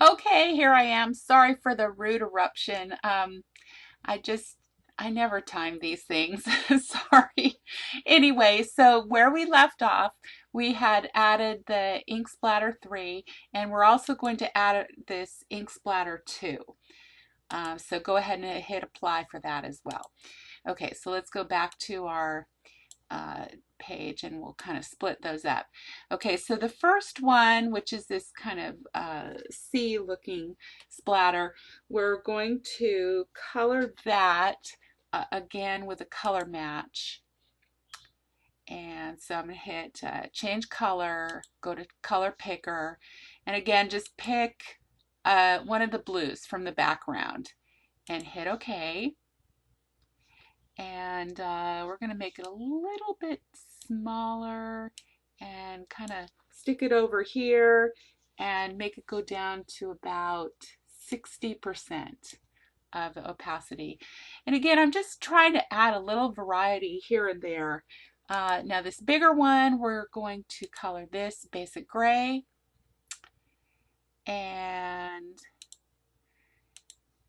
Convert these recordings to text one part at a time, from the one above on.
Okay, here I am. Sorry for the rude eruption. I just, I never time these things. Sorry. Anyway, so where we left off, we had added the ink splatter 3, and we're also going to add this ink splatter 2. So go ahead and hit apply for that as well. Okay, so let's go back to our uh, page and we'll kind of split those up. Okay, so the first one, which is this kind of sea looking splatter, we're going to color that again with a color match. And so I'm going to hit change color, go to color picker, and again just pick one of the blues from the background and hit OK. And we're going to make it a little bit smaller and kind of stick it over here and make it go down to about 60% of the opacity. And again, I'm just trying to add a little variety here and there. Now this bigger one, we're going to color this basic gray, and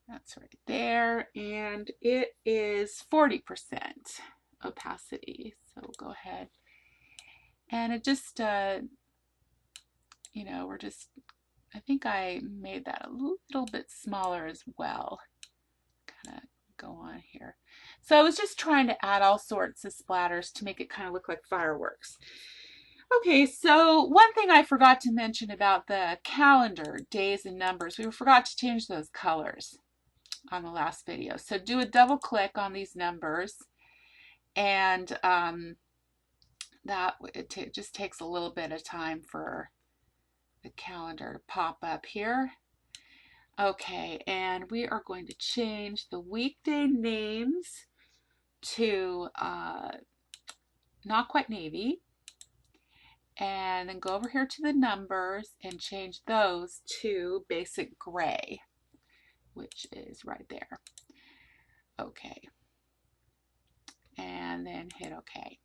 that's right there, and it is 40% opacity. So we'll go ahead and it just, you know, I think I made that a little bit smaller as well. Kind of go on here. So I was just trying to add all sorts of splatters to make it kind of look like fireworks. Okay, so one thing I forgot to mention about the calendar, days and numbers, we forgot to change those colors on the last video. So do a double click on these numbers, and it just takes a little bit of time for the calendar to pop up here. Okay, and we are going to change the weekday names to not quite navy, and then go over here to the numbers and change those to basic gray, which is right there. Okay, and then hit OK.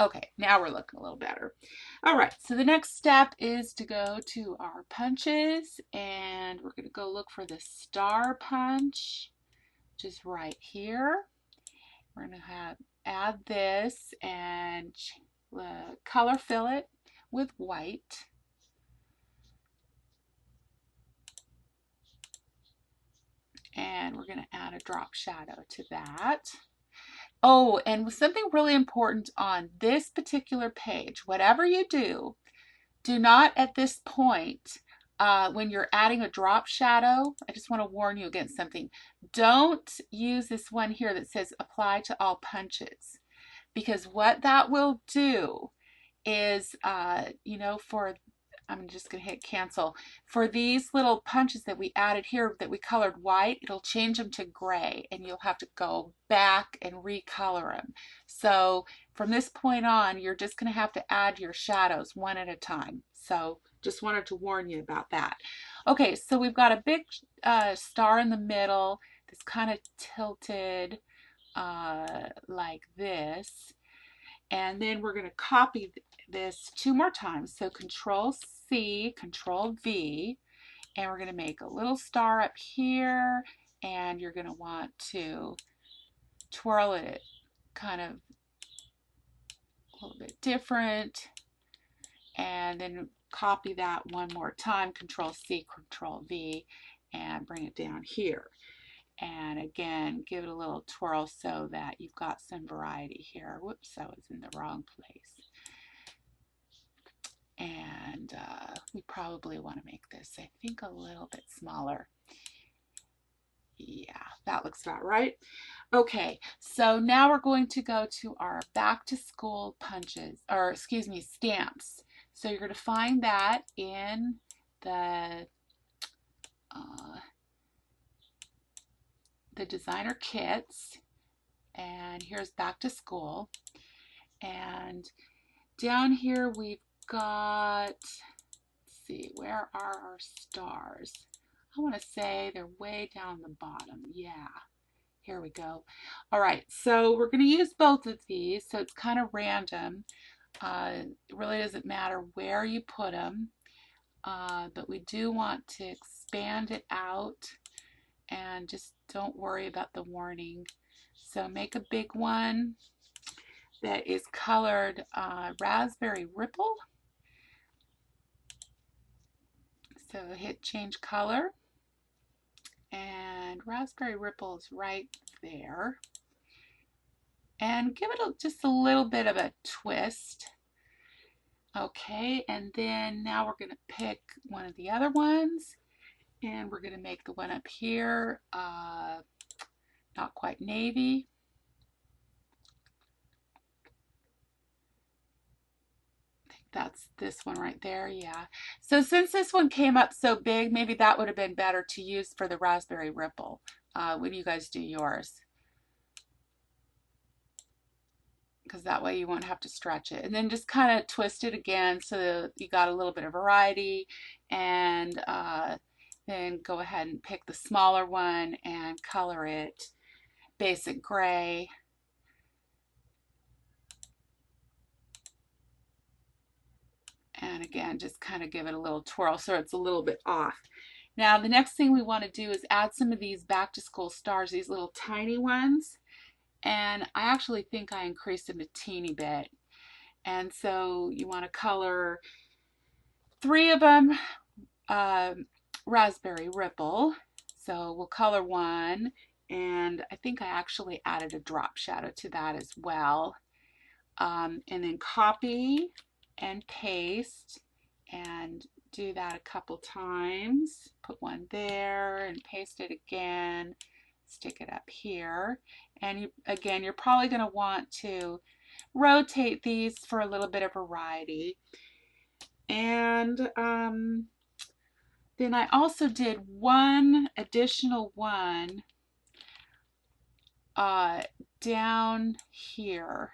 Okay, now we're looking a little better. All right, so the next step is to go to our punches, and we're going to go look for the star punch, which is right here. We're going to add this and color fill it with white. And we're going to add a drop shadow to that. Oh, and something really important on this particular page, whatever you do, do not at this point, when you're adding a drop shadow, I just want to warn you against something. Don't use this one here that says apply to all punches, because what that will do is, you know, I'm just going to hit cancel. For these little punches that we added here that we colored white, it'll change them to gray, and you'll have to go back and recolor them. So from this point on, you're just going to have to add your shadows one at a time. So just wanted to warn you about that. Okay, so we've got a big star in the middle that's kind of tilted like this. And then we're going to copy this 2 more times. So Control C, Control V, and we're going to make a little star up here, and you're going to want to twirl it kind of a little bit different, and then copy that one more time, Control C, Control V, and bring it down here. And again, give it a little twirl so that you've got some variety here. Whoops, I was in the wrong place. And we probably want to make this, I think, a little bit smaller. Yeah, that looks about right. Okay, so now we're going to go to our back to school punches, or excuse me, stamps. So you're going to find that in the designer kits, and here's back to school, and down here we've got, let's see, where are our stars? I want to say they're way down the bottom. Yeah, here we go. All right, so we're going to use both of these, so it's kind of random. It really doesn't matter where you put them. but we do want to expand it out, and just don't worry about the warning. So make a big one that is colored Raspberry Ripple. So hit change color, and Raspberry Ripple is right there. And give it just a little bit of a twist. Okay, and then now we're going to pick one of the other ones, and we're going to make the one up here not quite navy. I think that's this one right there, yeah. So since this one came up so big, maybe that would have been better to use for the Raspberry Ripple when you guys do yours, because that way you won't have to stretch it. And then just kind of twist it again so that you got a little bit of variety, and then go ahead and pick the smaller one and color it basic gray. And again, just kind of give it a little twirl so it's a little bit off. Now the next thing we want to do is add some of these back to school stars, these little tiny ones. And I actually think I increased them a teeny bit. And so you want to color 3 of them Raspberry Ripple. So we'll color one, and I think I actually added a drop shadow to that as well. And then copy and paste and do that a couple times. Put one there and paste it again. Stick it up here. And again, you're probably going to want to rotate these for a little bit of variety. And then I also did one additional one down here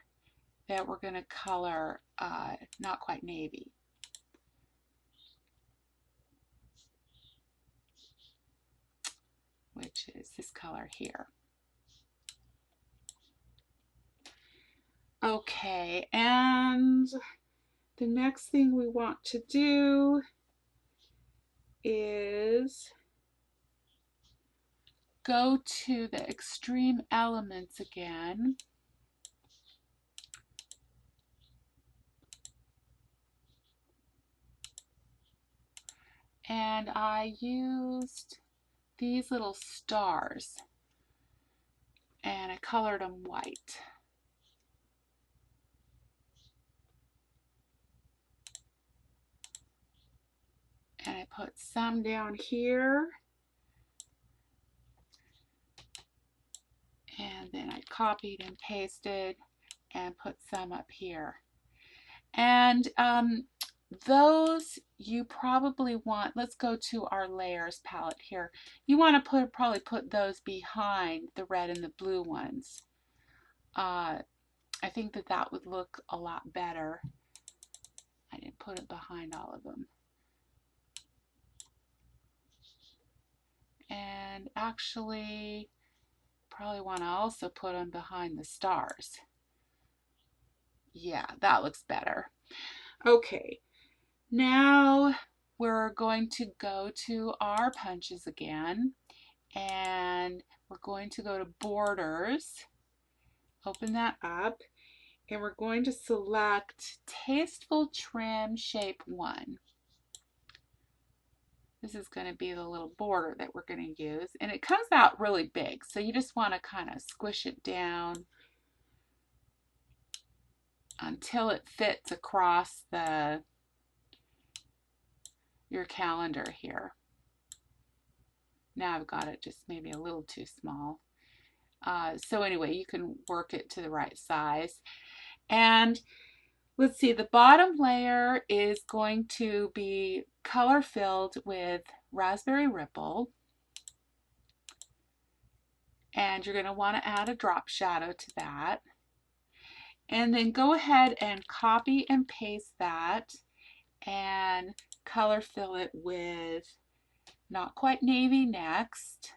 that we're going to color not quite navy. Which is this color here. Okay, and the next thing we want to do is go to the extreme elements again. And I used these little stars, and I colored them white. And I put some down here, and then I copied and pasted and put some up here. And those you probably want, let's go to our layers palette here. You want to probably put those behind the red and the blue ones. I think that would look a lot better. I didn't put it behind all of them. And actually, probably want to also put them behind the stars. Yeah, that looks better. Okay, now we're going to go to our punches again, and we're going to go to borders, open that up, and we're going to select Tasteful Trim Shape 1. This is going to be the little border that we're going to use, and it comes out really big, so you just want to kind of squish it down until it fits across your calendar here. Now I've got it just maybe a little too small. So anyway, you can work it to the right size. And let's see, the bottom layer is going to be color filled with Raspberry Ripple. And you're going to want to add a drop shadow to that. And then go ahead and copy and paste that and color fill it with Not Quite Navy next.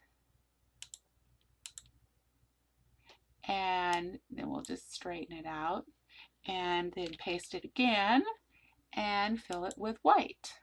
And then we'll just straighten it out and then paste it again and fill it with white.